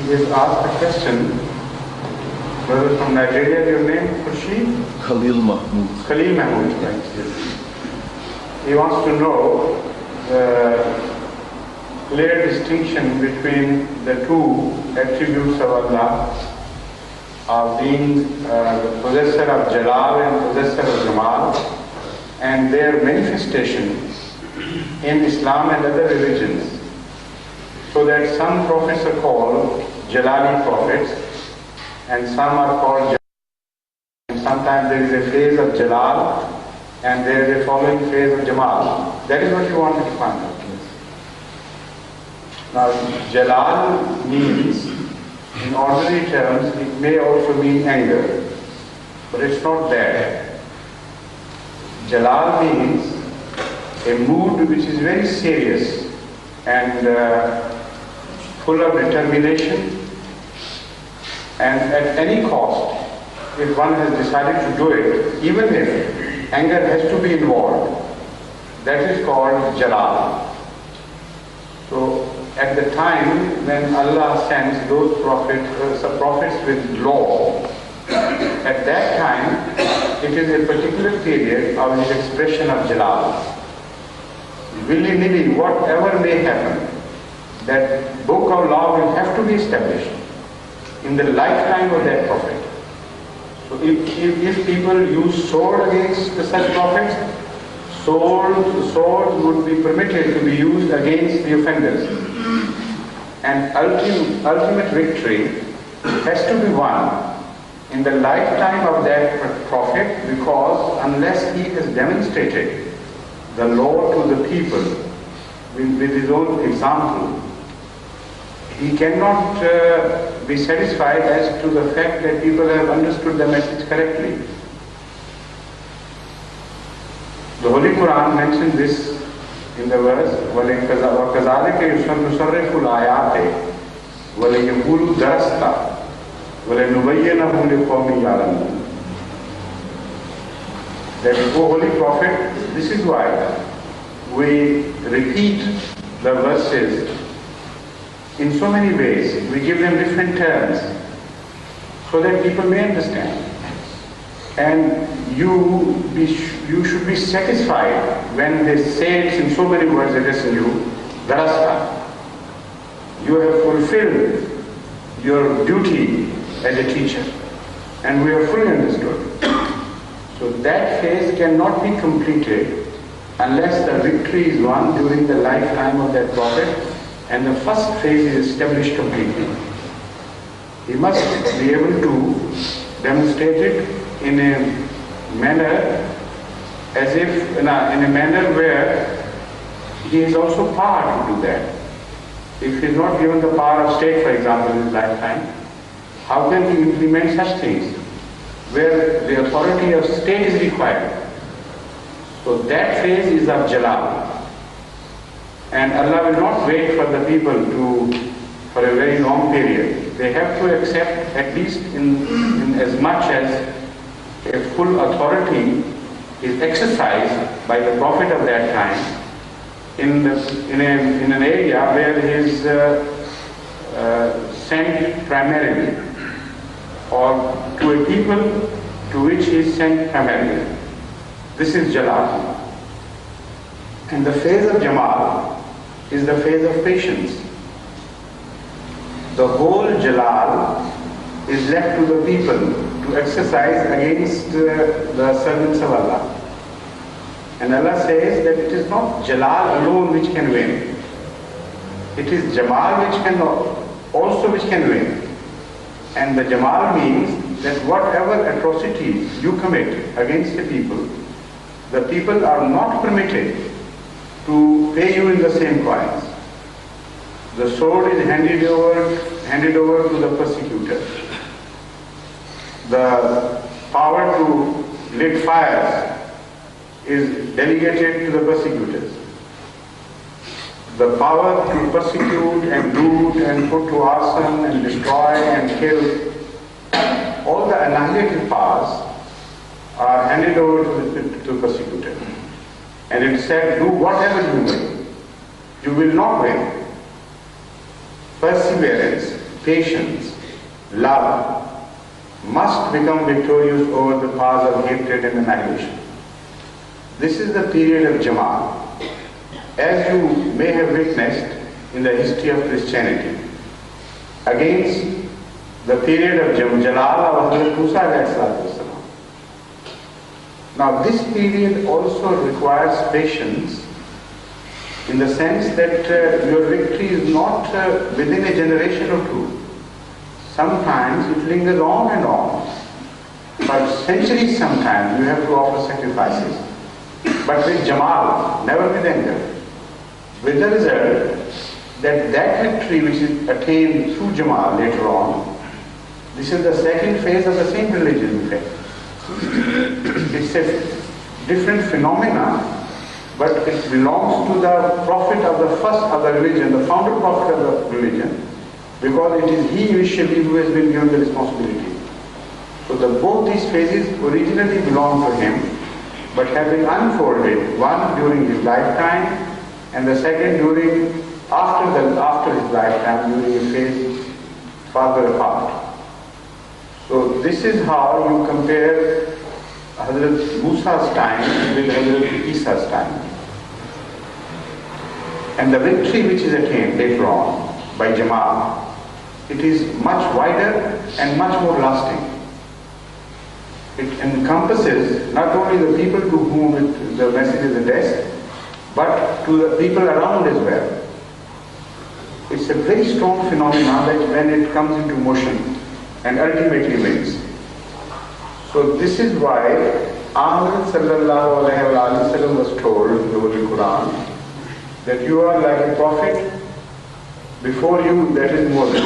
He has asked a question. Brother from Nigeria, your name? Khurshid? Khalil Mahmood. Khalil Mahmood, right? Yes. He wants to know the clear distinction between the two attributes of Allah of being the possessor of Jalal and possessor of Jamal, and their manifestation in Islam and other religions. So that some prophets are called Jalali prophets and some are called Jalal. And sometimes there is a phase of Jalal and there is a following phase of Jamal. That is what you wanted to find out. Now, Jalal means, in ordinary terms, it may also mean anger, but it's not that. Jalal means a mood which is very serious and full of determination, and at any cost, if one has decided to do it, even if anger has to be involved, that is called Jalal. So, at the time when Allah sends those prophets with law, at that time it is a particular period of his expression of Jalal. Willy-nilly, whatever may happen, that book of law will have to be established in the lifetime of that prophet. So if people use sword against such prophets, swords would be permitted to be used against the offenders. And ultimate victory has to be won in the lifetime of that prophet, because unless he has demonstrated the law to the people with his own example, he cannot be satisfied as to the fact that people have understood the message correctly. The Holy Quran mentions this in the verse, وَكَذَلِكَ يُصَرِّفُ الْآيَاتِ وَلَيَقُولُوا دَرَسْتَ وَلَنُبَيِّنَهُ لِقَوْمٍ يَعْلَمُونَ. That, O Holy Prophet, this is why we repeat the verses in so many ways. We give them different terms so that people may understand. And you should be satisfied when they say it in so many words addressing you, Darasta. You have fulfilled your duty as a teacher, and we have fully understood. So that phase cannot be completed unless the victory is won during the lifetime of that prophet, and the first phase is established completely. He must be able to demonstrate it in a manner as if in a manner where he is also power to do that. If he is not given the power of state, for example, in his lifetime, how can he implement such things where the authority of state is required? So that phase is of Jalal. And Allah will not wait for the people for a very long period. They have to accept, at least in as much as a full authority is exercised by the prophet of that time in an area where he is sent primarily, or to a people to which he is sent primarily. This is Jalal. And the phase of Jamal is the phase of patience. The whole Jalal is left to the people to exercise against the servants of Allah. And Allah says that it is not Jalal alone which can win. It is Jamal which can win. And the Jamal means that whatever atrocities you commit against the people are not permitted to pay you in the same coins. The sword is handed over to the persecutor. The power to lit fires is delegated to the persecutors. The power to persecute and loot and put to arson and destroy and kill, all the annihilated powers are handed over to the persecutor. And it said, do whatever you will. You will not win. Perseverance patience, love, must become victorious over the powers of hatred and annihilation. This is the period of Jamal. As you may have witnessed in the history of Christianity, against the period of Jalal of Hazrat Musa alayhi salatu wasalam. Now this period also requires patience in the sense that your victory is not within a generation or two. Sometimes it lingers on and on. For centuries sometimes you have to offer sacrifices. But with Jamal, never with anger. With the result that victory which is attained through Jamal later on, this is the second phase of the same religion in fact. It's a different phenomena, but it belongs to the prophet of the first of the religion, the founder prophet of the religion, because it is he initially who has been given the responsibility. So both these phases originally belong to him, but have been unfolded, one during his lifetime and the second during after his lifetime, during a phase farther apart. So this is how you compare Hazrat Musa's time with Hazrat Isa's time. And the victory which is attained later on by Jamal, it is much wider and much more lasting. It encompasses not only the people to whom the message is addressed, but to the people around as well. It's a very strong phenomenon that when it comes into motion and ultimately wins. So this is why Ahmad sallallahu alayhi wa sallam was told in the Holy Quran that you are like a prophet, before you that is Moses.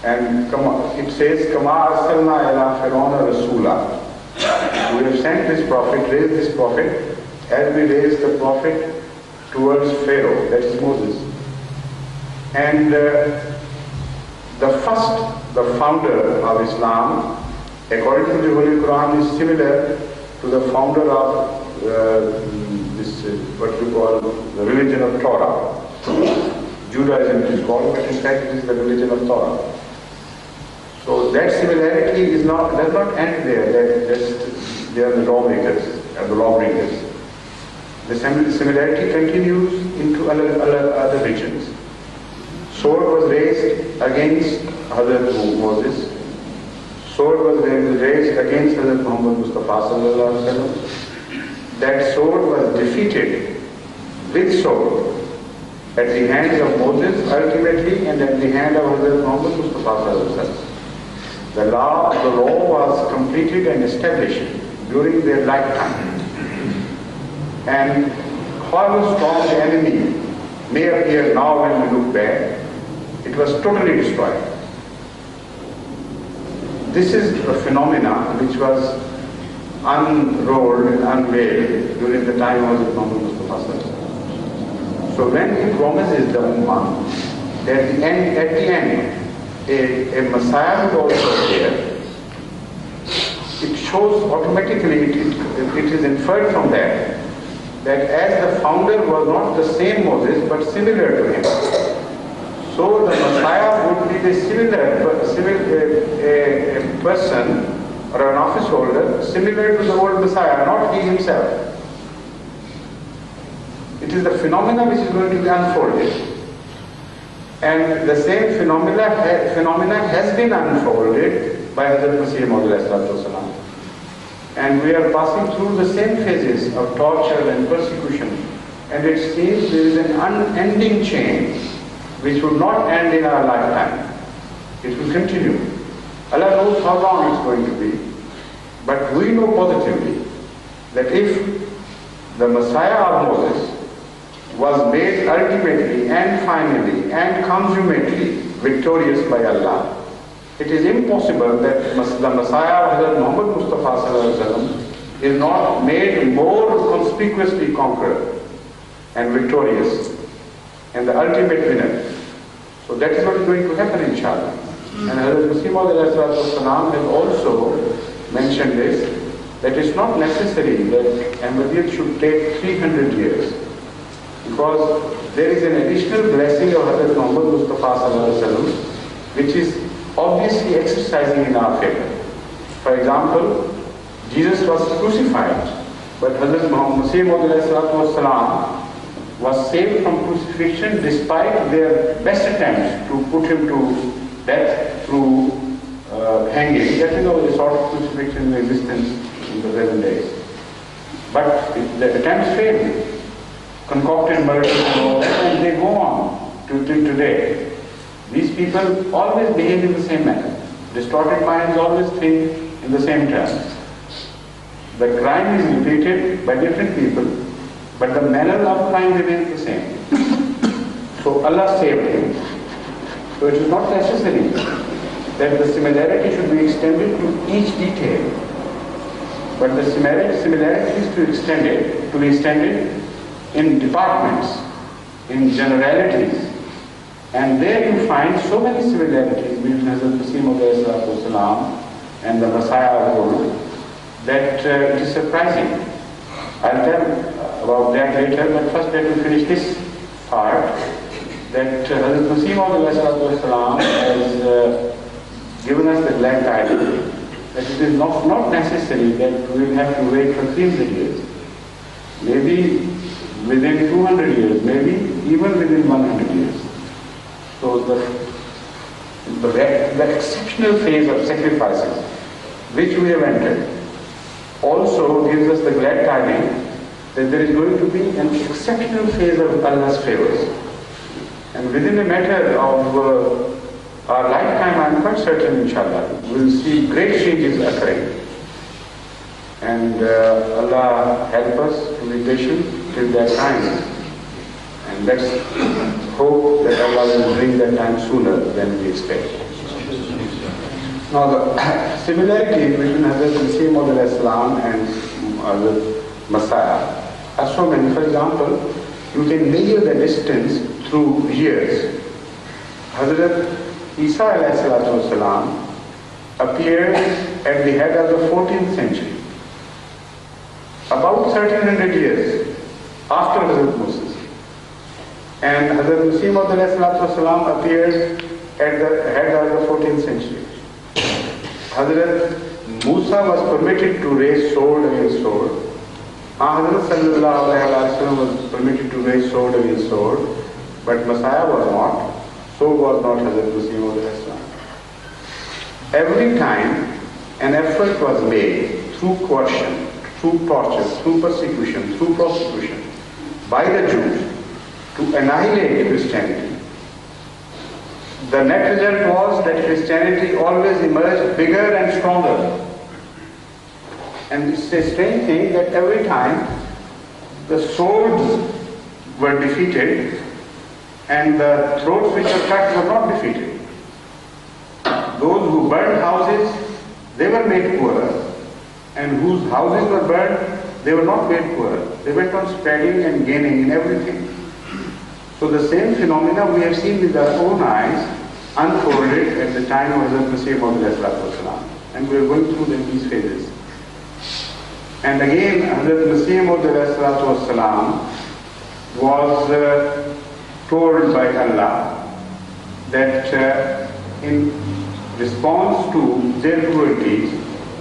And it says, Kama arsalna ila Fir'auna rasula. We have sent this prophet, raised this prophet, as we raised the prophet towards Pharaoh, that is Moses. And the founder of Islam, according to the Holy Quran, is similar to the founder of what we call the religion of Torah. Judaism is called, but in fact it is the religion of Torah. So that similarity does not end there. They are the lawmakers and the lawbringers. The similarity continues into other regions. Sword was raised against Hazrat Moses. Sword was raised against Hazrat Muhammad Mustafa sallallahu alaihi wasallam. That sword was defeated with sword at the hands of Moses ultimately and at the hand of Hazrat Muhammad Mustafa sallallahu alaihi wasallam. The law was completed and established during their lifetime. And however strong the enemy may appear now when we look back, it was totally destroyed. This is a phenomenon which was unrolled and unveiled during the time of Muhammad Mustafa. So when he promises the Ummah that at the end a Messiah would also appear, it shows automatically, it is inferred from that as the founder was not the same Moses but similar to him. So the Messiah would be the a person or an office holder similar to the old Messiah, not he himself. It is the phenomena which is going to be unfolded. And the same phenomena has been unfolded by Hazrat Masih Maud. And we are passing through the same phases of torture and persecution. And it seems there is an unending chain which will not end in our lifetime. It will continue. Allah knows how long it's going to be. But we know positively that if the Messiah of Moses was made ultimately and finally and consummately victorious by Allah, it is impossible that the Messiah of Hazrat Muhammad Mustafa is not made more conspicuously conqueror and victorious and the ultimate winner. So that is what is going to happen, inshallah. And Hazrat Masih Maud has also mentioned this, that it's not necessary that Ahmadiyyat should take 300 years, because there is an additional blessing of Hazrat Muhammad Mustafa Sallallahu Alaihi Wasallam, which is obviously exercising in our favor. For example, Jesus was crucified, but Hazrat Muhammad Mustafa was saved from crucifixion despite their best attempts to put him to death through hanging. That is the sort of crucifixion in existence in the present days. But the attempts failed, concocted murders and all that, and they go on till today. These people always behave in the same manner. Distorted minds always think in the same terms. The crime is repeated by different people, but the manner of crime remains the same. So Allah saved him. So it is not necessary that the similarity should be extended to each detail, but the similarity is to be extended in departments, in generalities, and there you find so many similarities between Hazrat Masih and the Messiah of old that it is surprising. I'll tell about that later, but first let me finish this part, that Hazrat Masih has given us the glad tidings that it is not necessary that we will have to wait for 300 years. Maybe within 200 years, maybe even within 100 years. So the exceptional phase of sacrifices which we have entered also gives us the glad tidings that there is going to be an exceptional phase of Allah's favors. And within a matter of our lifetime, I am quite certain, inshallah, we will see great changes occurring. And Allah help us to be patient till that time. And let's hope that Allah will bring that time sooner than we expect. Now the similarity between Hazrat Masih Maud and Hazrat Messiah are so many. For example, you can measure the distance through years. Hazrat Isa والسلام, appeared at the head of the 14th century, about 1300 years after Hazrat Moses. And Hazrat Masih Maud appeared at the head of the 14th century. Hazrat Musa was permitted to raise sword against sword. Hazrat Sallallahu Alaihi Wasallam was permitted to raise sword against sword, but Messiah was not. So was not Hazrat Masih Maud. Every time an effort was made through coercion, through torture, through persecution, through prosecution by the Jews to annihilate Christianity, the net result was that Christianity always emerged bigger and stronger. And it's a strange thing that every time the swords were defeated and the throats which were cut were not defeated. Those who burned houses, they were made poorer. And whose houses were burned, they were not made poorer. They went on spreading and gaining in everything. So the same phenomena we have seen with our own eyes unfolded at the time of Hazrat Masih Maud. And we are going through these phases. And again, Hazrat Masih Maud was told by Allah that in response to their cruelties,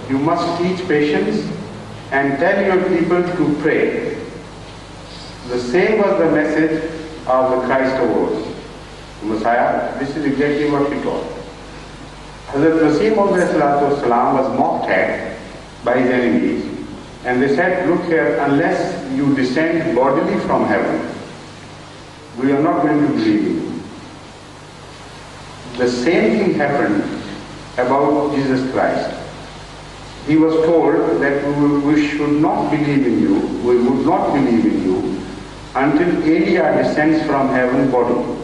you must teach patience and tell your people to pray. The same was the message of the Christ of old, Messiah. This is exactly what he taught. Hazrat Masih Maud was mocked at by his enemies, and they said, look here, unless you descend bodily from heaven, we are not going to believe you. The same thing happened about Jesus Christ. He was told that we should not believe in you, we would not believe in you until Elijah descends from heaven bodily.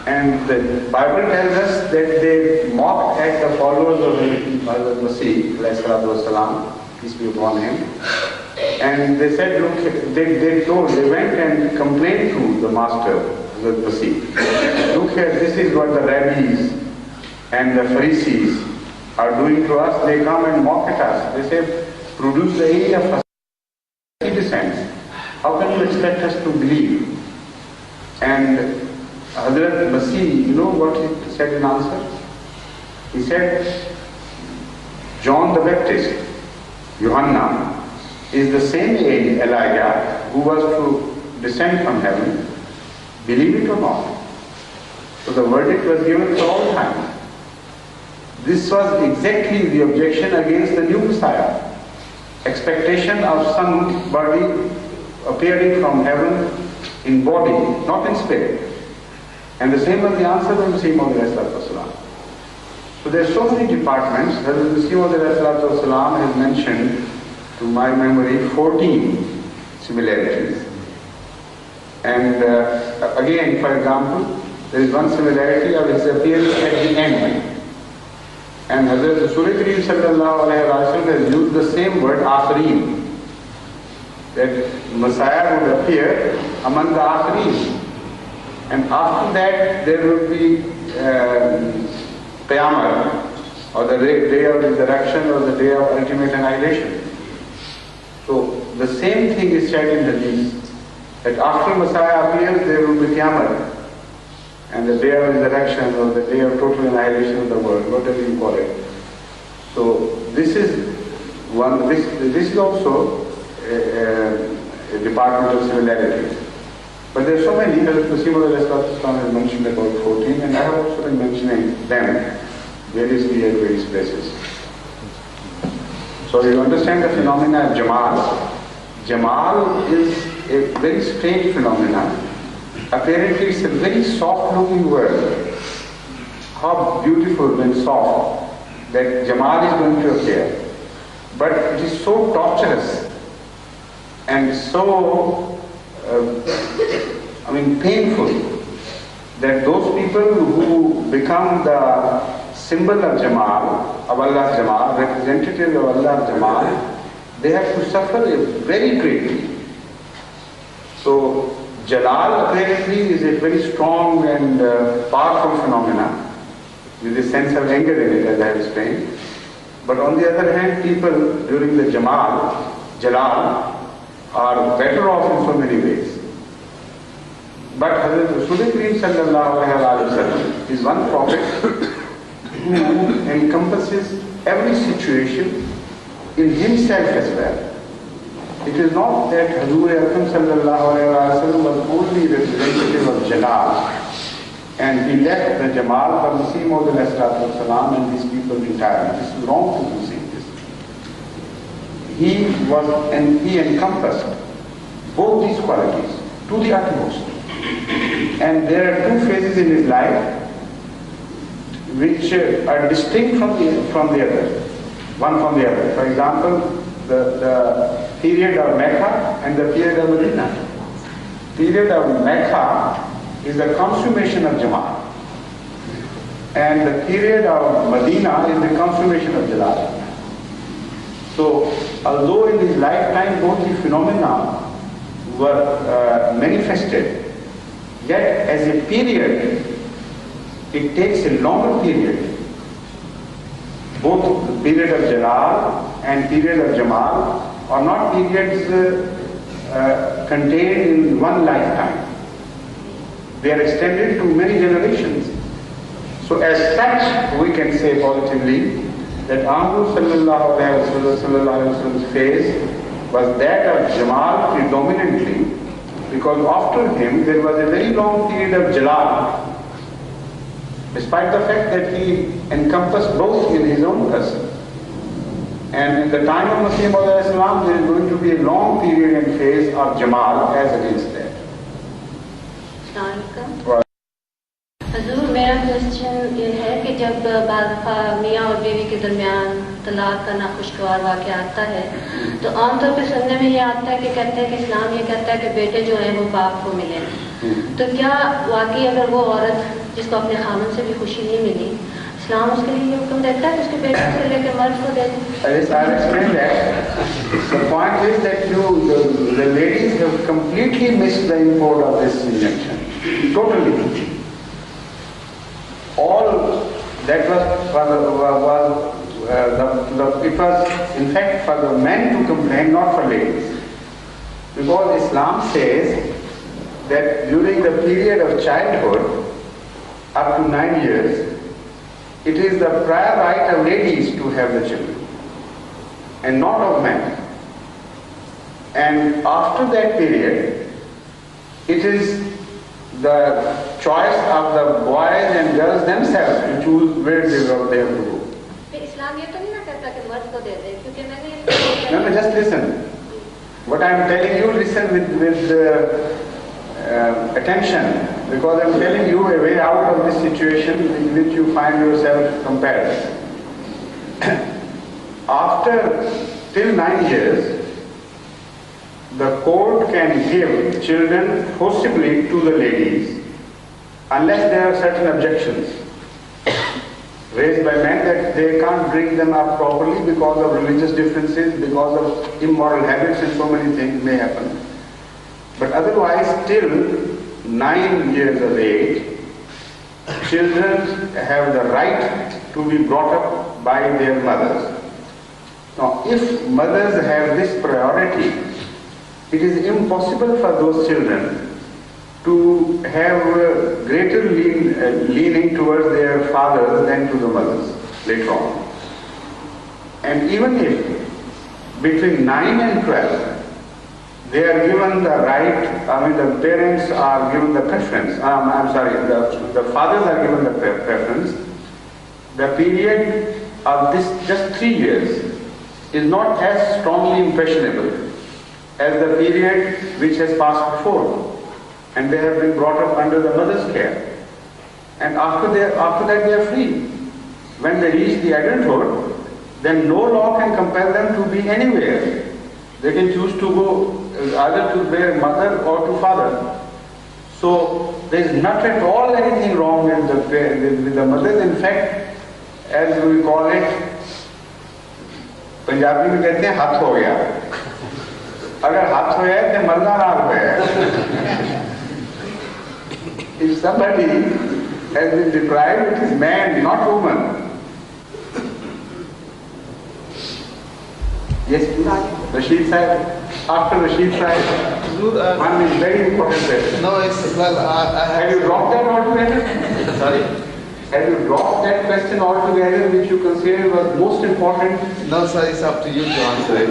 And the Bible tells us that they mocked at the followers of Hazrat Masih, peace be upon him. And they said, look, they went and complained to the master, the Masih. Look here, this is what the rabbis and the Pharisees are doing to us. They come and mock at us. They say, produce the area first. He descends. How can you expect us to believe And Hazrat Masih, you know what he said in answer? He said, John the Baptist, Yohanna, is the same age Elijah who was to descend from heaven, believe it or not. So the verdict was given for all time. This was exactly the objection against the new Messiah. Expectation of somebody appearing from heaven in body, not in spirit. And the same was the answer of Masih Maud. So there are so many departments. Hazrat Masih Maud has mentioned, to my memory, 14 similarities. And again, for example, there is one similarity of his appearance at the end. And Hazrat Rasul Kareem sallallahu alayhi wa sallam has used the same word, Akhareen, that Messiah would appear among the Akhareen. And after that there will be Qiyamah, or the day of resurrection, or the day of ultimate annihilation. So the same thing is said in the Hadith, that after Messiah appears there will be Qiyamah, and the day of resurrection, or the day of total annihilation of the world, whatever you call it. So this is one. This is also a department of similarity. But there are so many. Hazrat Masih Maud has mentioned about 14, and I have also been mentioning them variously at various places. So you understand the phenomena of Jamal. Jamal is a very strange phenomenon. Apparently it's a very soft looking word. How beautiful and soft that Jamal is going to appear. But it is so torturous and so painful that those people who become the symbol of Jamal, of Allah's Jamal, representative of Allah's Jamal, they have to suffer very greatly. So Jalal apparently is a very strong and powerful phenomenon, with a sense of anger in it, as I have explained. But on the other hand, people during the Jalal, are better off in so many ways. But Hazrat Rasul Kareem sallallahu alayhi wa sallam is one prophet who encompasses every situation in himself as well. It is not that Hazur Akram sallallahu alayhi wa sallam was only representative of Jalal and he left the Jamal for Masih Maud and these people entirely. This is wrong to say this. He encompassed both these qualities to the utmost. And there are two phases in his life which are distinct from the other, one from the other. For example, the period of Mecca and the period of Medina. Period of Mecca is the consummation of Jamal, and the period of Medina is the consummation of Jalal. So, although in his lifetime both the phenomena were manifested, yet as a period, it takes a longer period. Both the period of Jalal and period of Jamal are not periods contained in one lifetime. They are extended to many generations. So as such, we can say positively that Ahmad sallallahu alayhi wa sallam's phase was that of Jamal predominantly, because after him there was a very long period of Jalal, despite the fact that he encompassed both in his own person. And in the time of Masih Maud there is going to be a long period and phase of Jamal as against that. हजूर, मेरा question ये है कि जब मियाँ और बीवी के दरमियान तलाक का नाखुशगवार वाक़या आता है तो आमतौर पर सुनने में ये आता है कि कहते हैं कि इस्लाम ये कहता है कि बेटे जो हैं वो बाप को मिले। तो क्या वाकई अगर वो औरत जिसको अपने खामन से भी खुशी नहीं मिली, इस्लाम उसके लिए हुक्म देता है कि उसके बेटे से लेकर मर्द को दे दे? I'll explain that. The point is that the ladies have completely missed the import of this injunction. Totally. All that it was in fact for the men to complain, not for ladies. Because Islam says that during the period of childhood, up to 9 years, it is the prior right of ladies to have the children, and not of men. And after that period, it is the choice of the boys and girls themselves to choose where they have to go. इस्लाम ये तो नहीं ना कहता कि मर्द को दे दे, क्योंकि मैंने No, just listen. What I am telling you, listen with attention, because I am telling you a way out of this situation in which you find yourself compelled. After till 9 years, the court can give children forcibly to the ladies unless there are certain objections raised by men that they can't bring them up properly because of religious differences, because of immoral habits, and so many things may happen. But otherwise, till 9 years of age, children have the right to be brought up by their mothers. Now, if mothers have this priority, it is impossible for those children to have greater leaning towards their fathers than to the mothers later on. And even if between 9 and 12 they are given the right, the parents are given the preference, the fathers are given the preference, the period of this just 3 years is not as strongly impressionable as the period which has passed before, and they have been brought up under the mother's care. And after that they are free. When they reach the adulthood, then no law can compel them to be anywhere. They can choose to go either to their mother or to father. So there is not at all anything wrong with the mothers. In fact, as we call it, Punjabi में कहते हैं हाथ हो गया. अगर हाथ हो गया तो मरना ना हो गया. If somebody has been deprived, it is man, not woman. Yes, Rashid Sahib. After Rashid Sahib, one is very important question. No, it's, well, Have you dropped that altogether? Sorry? Have you dropped that question altogether which you consider was most important? No, sir, it's up to you to answer it.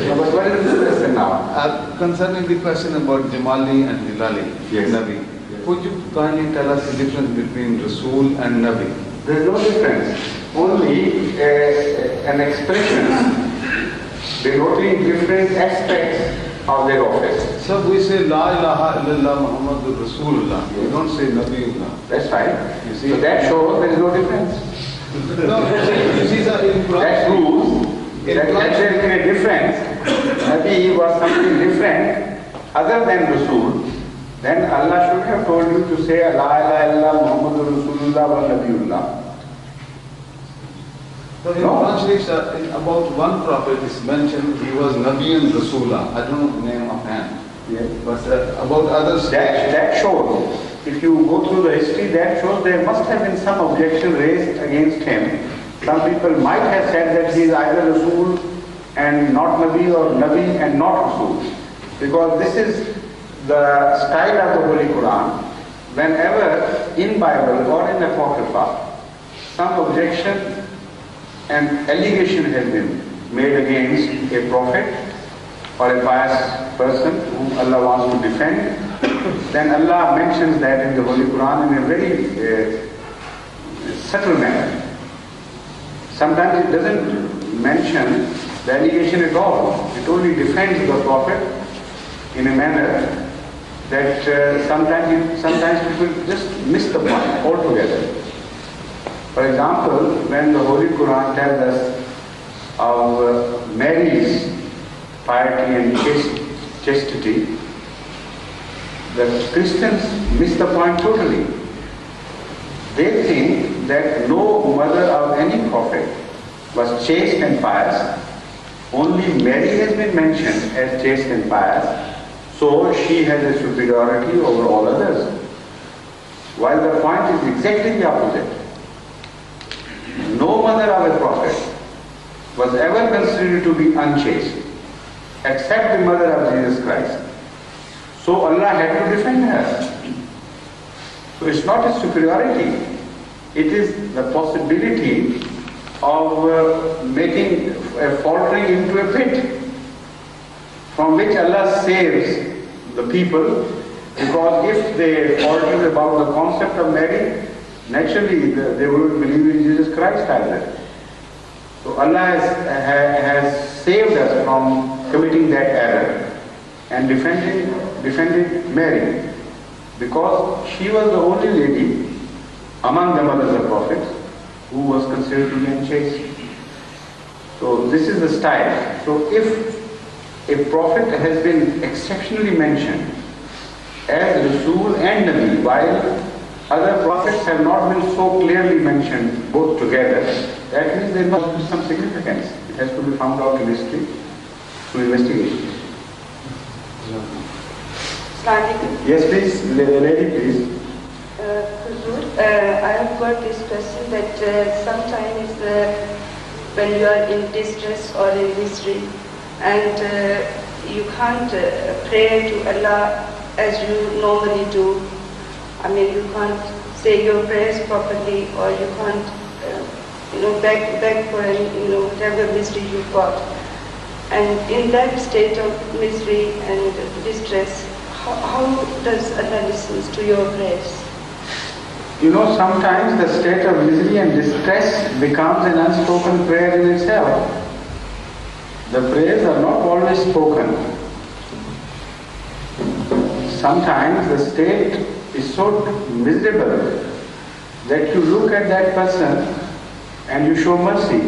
No, but what is this question now? Concerning the question about Jamali and Hilali, Yes. Nabi, could you kindly tell us the difference between Rasul and Nabi? There is no difference. Only an expression denoting different aspects of their office. So we say La ilaha illallah Muhammadur Rasulullah. We don't say Nabiullah. That's right. You see, so that shows there is no difference. No, you see, sir, in Quran. That proves that there is a difference. Nabi was something different other than Rasul. Then Allah should have told you to say La ilaha illallah Muhammadur Rasulullah wa Nabiullah. So in Quran Sharif, sir, about one prophet is mentioned, he was Nabi and Rasulah. I don't know the name offhand. Yes. But about others, That shows, if you go through the history, that shows there must have been some objection raised against him. Some people might have said that he is either Rasul and not Nabi, or Nabi and not Rasul. Because this is the style of the Holy Quran. Whenever in Bible or in Apocrypha, some objection and allegation has been made against a prophet or a pious person whom Allah wants to defend, then Allah mentions that in the Holy Quran in a very subtle manner. Sometimes it doesn't mention the allegation at all. It only defends the prophet in a manner that sometimes people just miss the point altogether. For example, when the Holy Quran tells us of Mary's piety and chastity, the Christians miss the point totally. They think that no mother of any prophet was chaste and pious. Only Mary has been mentioned as chaste and pious, so she has a superiority over all others. While the point is exactly the opposite. No mother of a prophet was ever considered to be unchaste, except the mother of Jesus Christ. So Allah had to defend her. So it's not a superiority. It is the possibility of making a faltering into a pit from which Allah saves the people, because if they falter about the concept of Mary, naturally they wouldn't believe in Jesus Christ either. So Allah has saved us from committing that error and defended Mary, because she was the only lady among the mothers of prophets who was considered to be unchaste. So this is the style. So if a prophet has been exceptionally mentioned as Rasul and Nabi, while other prophets have not been so clearly mentioned both together, that means there must be some significance. It has to be found out in history through investigation. Yes, please, lady, please. I have got this question that sometimes when you are in distress or in misery and you can't pray to Allah as you normally do. I mean, you can't say your prayers properly, or you can't, beg for any, whatever misery you've got. And in that state of misery and distress, how does Allah listen to your prayers? Sometimes the state of misery and distress becomes an unspoken prayer in itself. The prayers are not always spoken. Sometimes the state is so miserable that you look at that person and you show mercy.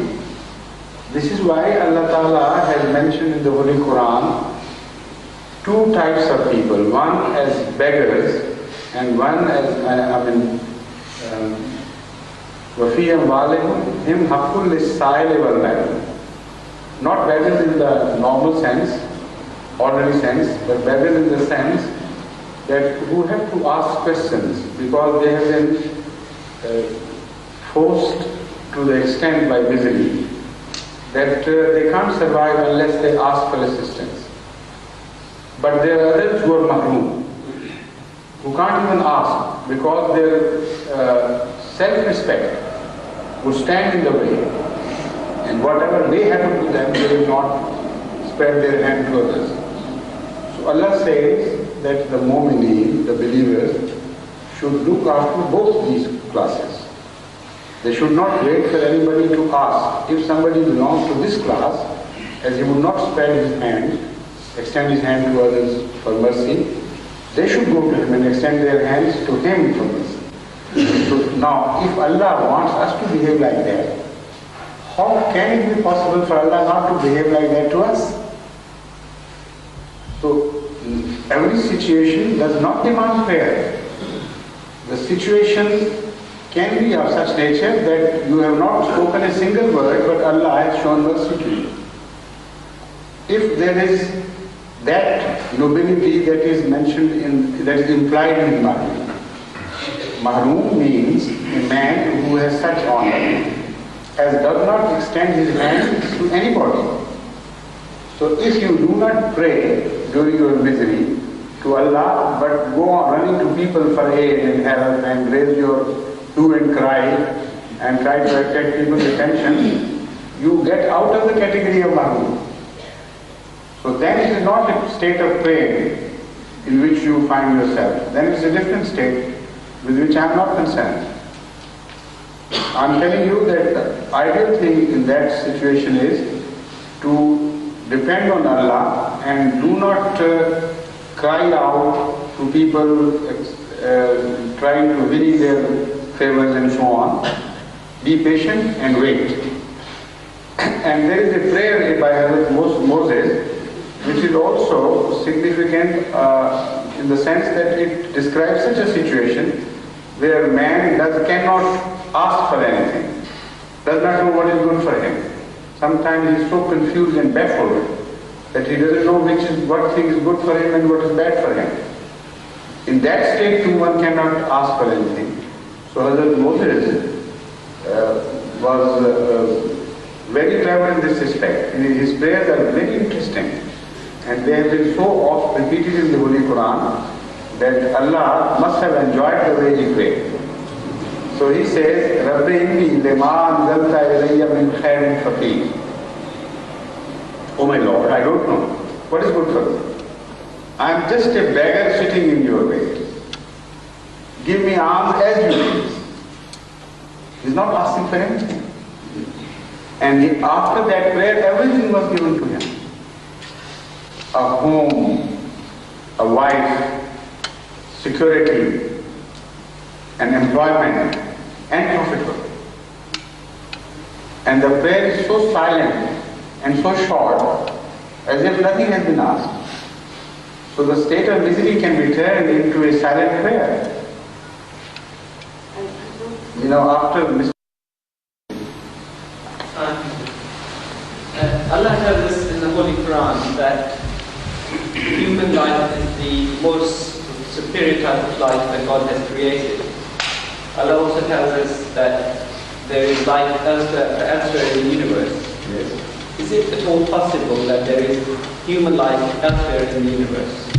This is why Allah Ta'ala has mentioned in the Holy Quran two types of people. One as beggars and one as, وَفِي أَمْوَالِهِمْ حَقٌّ لِلسَّائِلِ وَالْمَحْرُومِ. Not beggars in the normal sense, ordinary sense, but beggars in the sense that who have to ask questions because they have been forced to the extent by misery that they can't survive unless they ask for assistance. But there are others who are mahroom, who can't even ask because their self-respect would stand in the way, and whatever may happen to them, they will not spread their hand to others. So Allah says that the mu'mineen, the believers, should look after both these classes. They should not wait for anybody to ask. If somebody belongs to this class, as he would not spread his hand, extend his hand to others for mercy, they should go to him and extend their hands to him for mercy. So now, if Allah wants us to behave like that, how can it be possible for Allah not to behave like that to us? So, every situation does not demand prayer. The situation can be of such nature that you have not spoken a single word, but Allah has shown mercy to you. If there is that nobility that is mentioned that is implied in Mahroom. Mahroom means a man who has such honor as does not extend his hands to anybody. So if you do not pray during your misery to Allah, but go on running to people for aid and help and raise your hue and cry and try to attract people's attention, you get out of the category of Mahroom. So then it is not a state of prayer in which you find yourself. Then it's a different state with which I am not concerned. I am telling you that the ideal thing in that situation is to depend on Allah and do not cry out to people trying to win their favors and so on. Be patient and wait. And there is a prayer by Hazrat Moses which is also significant in the sense that it describes such a situation where man cannot ask for anything, does not know what is good for him. Sometimes he is so confused and baffled that he doesn't know what thing is good for him and what is bad for him. In that state too, one cannot ask for anything. So Hazrat Moses was very clever in this respect. His prayers are very interesting. and they have been so oft repeated in the Holy Quran that Allah must have enjoyed the way he prayed. So he says, Rabbi inni lima anzalta ilayya min khairin faqir. Oh my Lord, I don't know. What is good for me? I am just a beggar sitting in your way. Give me alms as you please. He's not asking for anything. And after that prayer, everything was given to him. A home, a wife, security, and employment, and profitable. And the prayer is so silent and so short, as if nothing has been asked. So the state of misery can be turned into a silent prayer. You know, after Allah tells us in the Holy Quran that human life is the most superior type of life that God has created. Allah also tells us that there is life elsewhere in the universe. yes. Is it at all possible that there is human life elsewhere in the universe?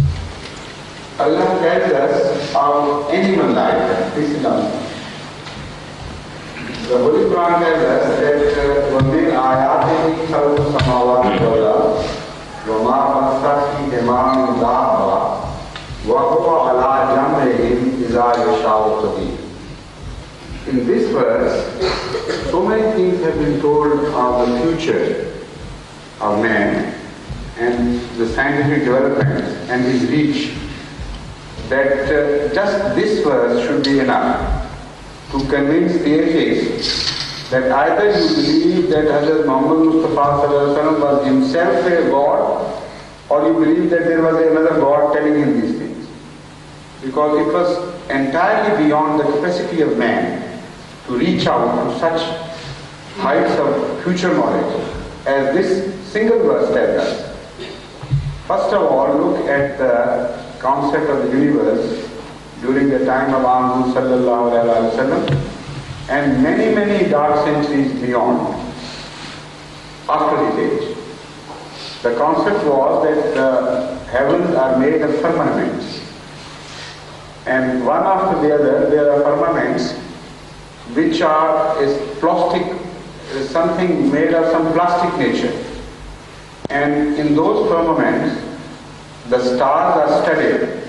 Allah tells us of animal life. This is answer. The Holy Quran tells us that وَمِنْ آيَاتِهِ خَلْقُ السَّمَاوَاتِ وَالْأَرْضِ وَمَا بَثَّ فِيهِمَا مِنْ دَابَّةٍ وَهُوَ عَلَى جَمْعِهِمْ إِذَا يَشَاءُ قَدِيرٌ. In this verse, so many things have been told of the future of man and the scientific developments and his reach that just this verse should be enough to convince the atheist that either you believe that Hazrat Muhammad Mustafa was himself a God, or you believe that there was another God telling him these things. Because it was entirely beyond the capacity of man to reach out to such heights of future knowledge as this single verse tells us. First of all, look at the concept of the universe during the time of Ahmad sallallahu alaihi wasallam and many dark centuries beyond, after his age. The concept was that the heavens are made of firmaments, and one after the other there are firmaments which are something made of some plastic nature. And in those firmaments, the stars are studied,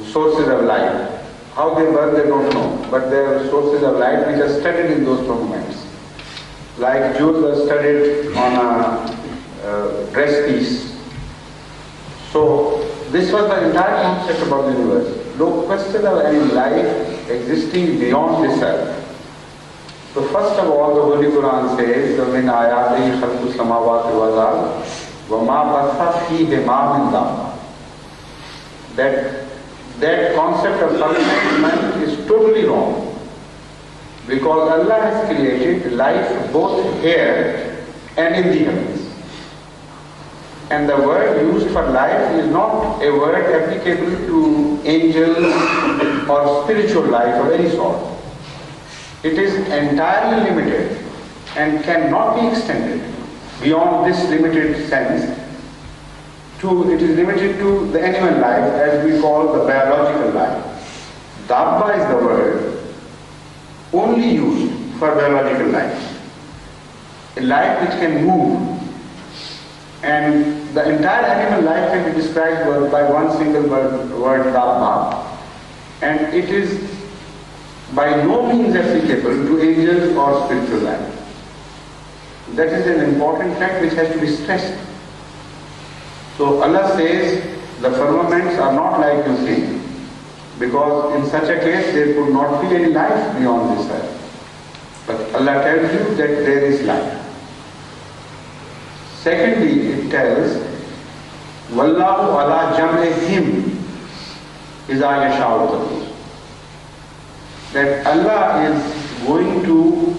sources of light. How they burn, they don't know, but there are sources of light which are studied in those firmaments. Like jewels are studied on a dress piece. So this was the entire concept about the universe. No question of any life existing beyond this earth. So first of all, the Holy Quran says, وَمِنْ آيَاتِهِ خَلْقُ السَّمَاوَاتِ وَالْأَرْضِ وَمَا بَثَّ فِيهِمَا مِنْ دَابَّةٍ. That concept of firmament is totally wrong, because Allah has created life both here and in the heavens. And the word used for life is not a word applicable to angels or spiritual life of any sort. It is entirely limited and cannot be extended beyond this limited sense. It is limited to the animal life, as we call the biological life. Dabba is the word only used for biological life. A life which can move, and the entire animal life can be described by one single word Dabba, and it is by no means applicable to angels or spiritual life. That is an important fact which has to be stressed. So Allah says the firmaments are not like you think, because in such a case there could not be any life beyond this earth. But Allah tells you that there is life. Secondly, it tells, Wallahu ala jam'ihim iza yasha'u qadir. That Allah is going to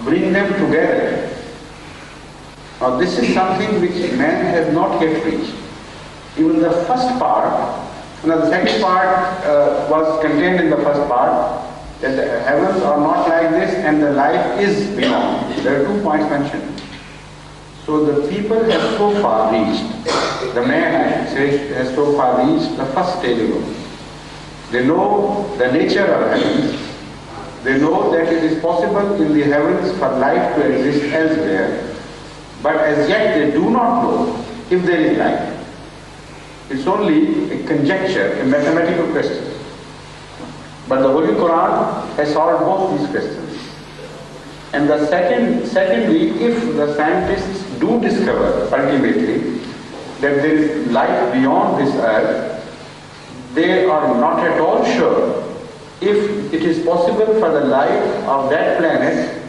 bring them together. Now this is something which man has not yet reached. Even the first part, the second part was contained in the first part, that the heavens are not like this and the life is beyond. There are 2 points mentioned. So the people have so far reached the man, I should say, has so far reached the first stage alone. They know the nature of heavens. They know that it is possible in the heavens for life to exist elsewhere, but as yet they do not know if there is life. It's only a conjecture, a mathematical question. But the Holy Quran has solved both these questions. And the secondly, if the scientists do discover ultimately that there is life beyond this earth, they are not at all sure if it is possible for the life of that planet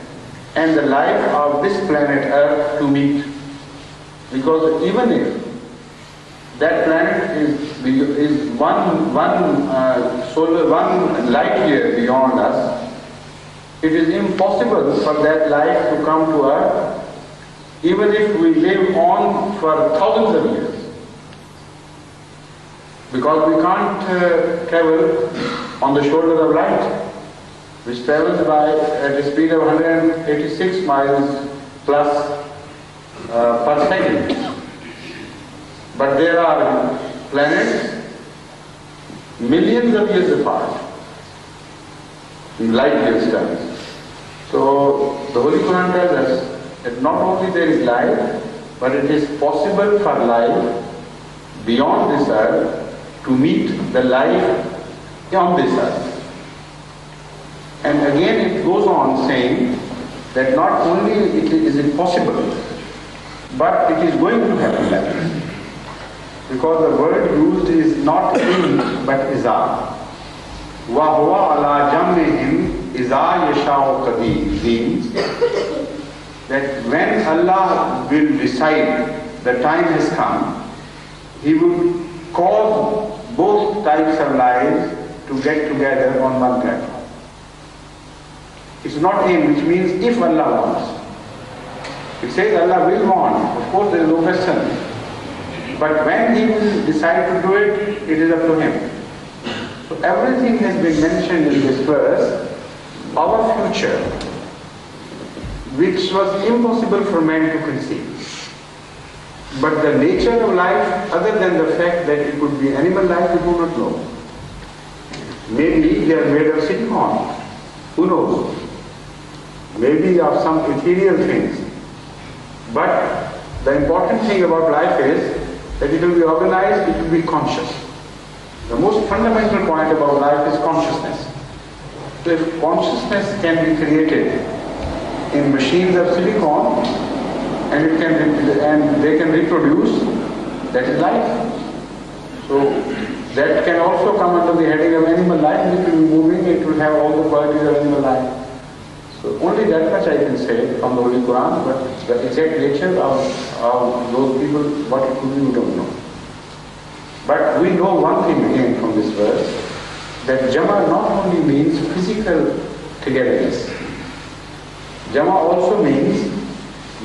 and the life of this planet Earth to meet. Because even if that planet is one light year beyond us, it is impossible for that life to come to Earth, even if we live on for thousands of years. Because we can't travel on the shoulder of light, which travels at a speed of 186 miles plus per second. But there are planets millions of years apart, in light years terms. So the Holy Quran tells us that not only there is life, but it is possible for life beyond this earth to meet the life on this earth. And again it goes on saying that not only is it possible, but it is going to happen like this. Because the word used is not in but iza. Wa huwa ala jam'ihim iza yasha'u qadir means that when Allah will decide the time has come, He will cause both types of lives to get together on one platform. It's not in, which means if Allah wants. It says Allah will want, of course there is no question. But when He will decide to do it, it is up to Him. So everything has been mentioned in this verse, our future, which was impossible for man to conceive. But the nature of life, other than the fact that it could be animal life, we do not know. Maybe they are made of silicon, who knows? Maybe of some ethereal things. But the important thing about life is that it will be organized, it will be conscious. The most fundamental point about life is consciousness. So if consciousness can be created in machines of silicon and they can reproduce, that is life. So that can also come under the heading of animal life. It will be moving, it will have all the qualities of animal life. So only that much I can say from the Holy Quran, but the exact nature of those people, what it could be, we don't know. But we know one thing again from this verse, that Jama not only means physical togetherness, Jama also means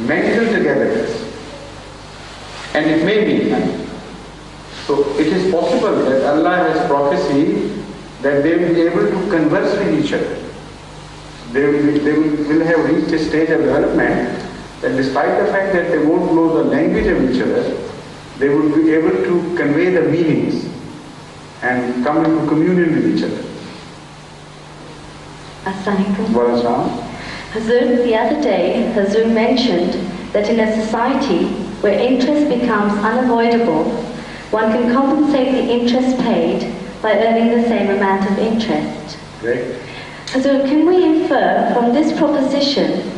mental togetherness. And it may mean that. So it is possible that Allah has prophecy that they will be able to converse with each other. They will have reached a stage of development that despite the fact that they won't know the language of each other, they will be able to convey the meanings and come into communion with each other. Assalamualaikum. Hazur, the other day, Hazur mentioned that in a society where interest becomes unavoidable, one can compensate the interest paid by earning the same amount of interest. Right. So can we infer from this proposition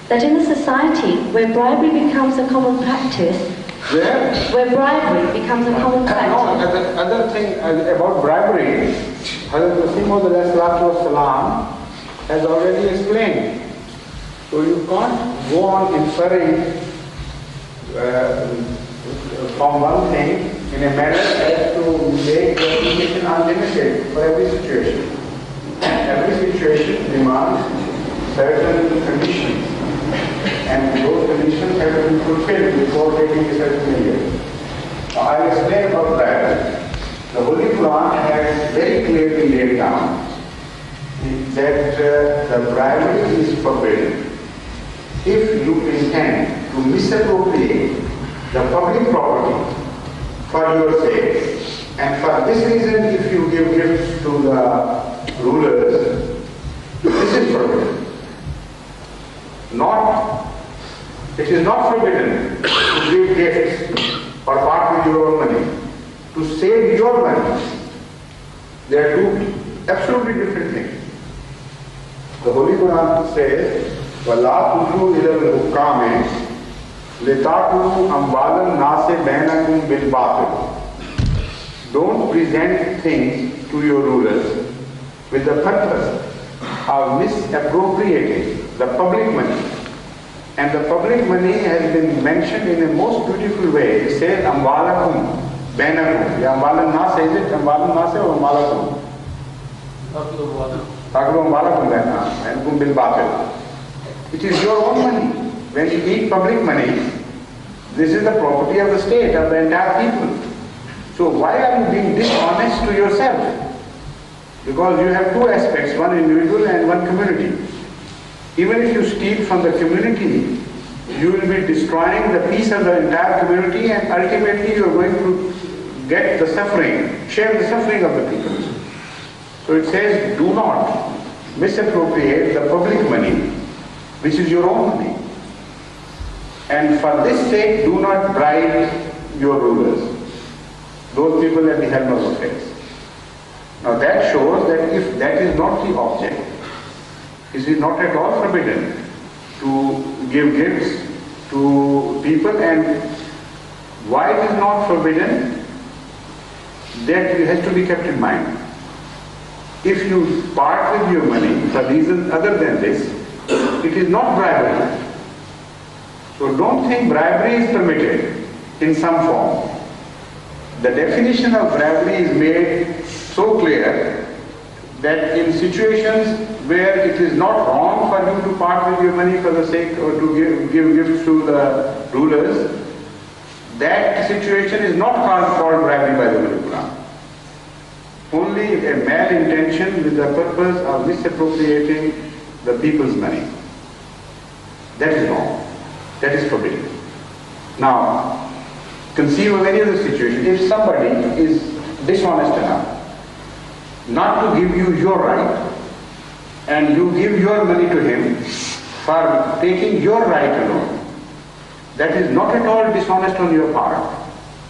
that in a society where bribery becomes a common practice, where bribery becomes a common practice? The other thing about bribery, Hazrat Masih Maud has already explained. So you can't go on inferring from one thing in a manner as to make the application unlimited for every situation. Every situation demands certain conditions, and those conditions have to be fulfilled before taking a certain measure. I'll explain about that. The Holy Quran has very clearly laid down that the bribery is forbidden if you intend to misappropriate the public property for your sake. And for this reason, if you give gifts to the rulers, this is forbidden. It is not forbidden to give gifts or part with your own money, to save your money. They are two absolutely different things. The Holy Quran says, وَلَا تُدْرُوا إِلَى الْحُكَّامِ لِتَأْكُلُوا أَمْوَالَ النَّاسِ بَيْنَكُمْ بِالْبَاطِلِ. Don't present things to your rulers with the purpose of misappropriating the public money. And the public money has been mentioned in a most beautiful way. It says, أَمْوَالَكُمْ بَيْنَكُمْ. Ya أَمْوَالَ النَّاسِ, is it أَمْوَالَ النَّاسِ or أَمْوَالَكُمْ? تَأْكُلُوا أَمْوَالَكُمْ بَيْنَكُمْ بِالْبَاطِلِ. It is your own money. When you eat public money, this is the property of the state, of the entire people. So why are you being dishonest to yourself? Because you have two aspects, one individual and one community. Even if you steal from the community, you will be destroying the peace of the entire community, and ultimately you are going to get the suffering, share the suffering of the people. So it says, do not misappropriate the public money, which is your own money. And for this sake, do not bribe your rulers, those people at the helm of affairs. Now that shows that if that is not the object, it is not at all forbidden to give gifts to people. And why it is not forbidden, that has to be kept in mind. If you part with your money for reasons other than this, it is not bribery. So don't think bribery is permitted in some form. The definition of bribery is made so clear that in situations where it is not wrong for you to part with your money for the sake or to give gifts to the rulers, that situation is not called bribery by the Holy Quran. Only a malintention with the purpose of misappropriating the people's money. That is wrong. That is forbidden. Now, conceive of any other situation. If somebody is dishonest enough not to give you your right, and you give your money to him for taking your right alone, that is not at all dishonest on your part.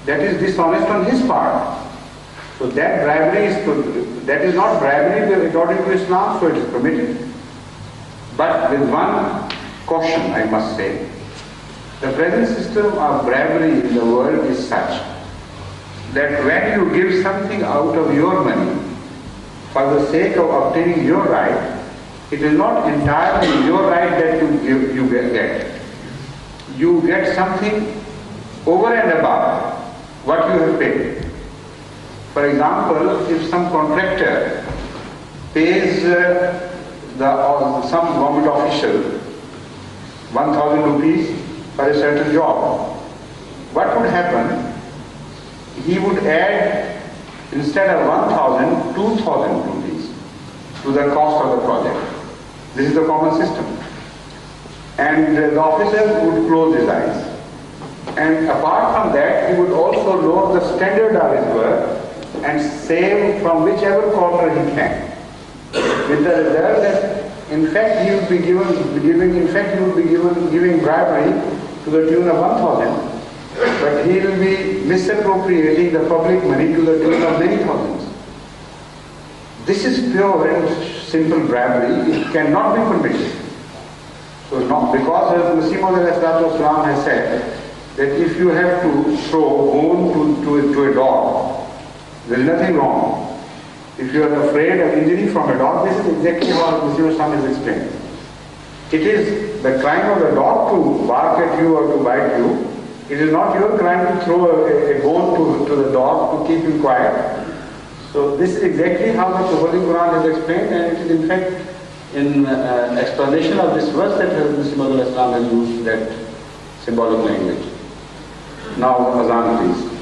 That is dishonest on his part. So that bribery is not bribery according to Islam, so it is permitted. But with one caution, I must say. The present system of bribery in the world is such that when you give something out of your money for the sake of obtaining your right, it is not entirely your right that you get. You get something over and above what you have paid. For example, if some contractor pays some government official 1,000 rupees for a certain job, what would happen? He would add, instead of 1,000, 2,000 rupees to the cost of the project. This is the common system. And the officer would close his eyes. And apart from that, he would also lower the standard of his work and save from whichever corner he can. With the result that, in fact, he would be giving bribery to the tune of 1,000. But he will be misappropriating the public money to the tune of many thousands. This is pure and simple bribery. It cannot be permitted. So not because Masih Maud has said that if you have to throw bone to a dog, there is nothing wrong. If you are afraid of injury from a dog, this is exactly how Masih Maud has explained. It is the crime of the dog to bark at you or to bite you. It is not your crime to throw a bone to the dog to keep him quiet. So this is exactly how the Holy Quran has explained, and it is in fact in explanation of this verse that Masih Maud has used that symbolic language. Now, Azan please.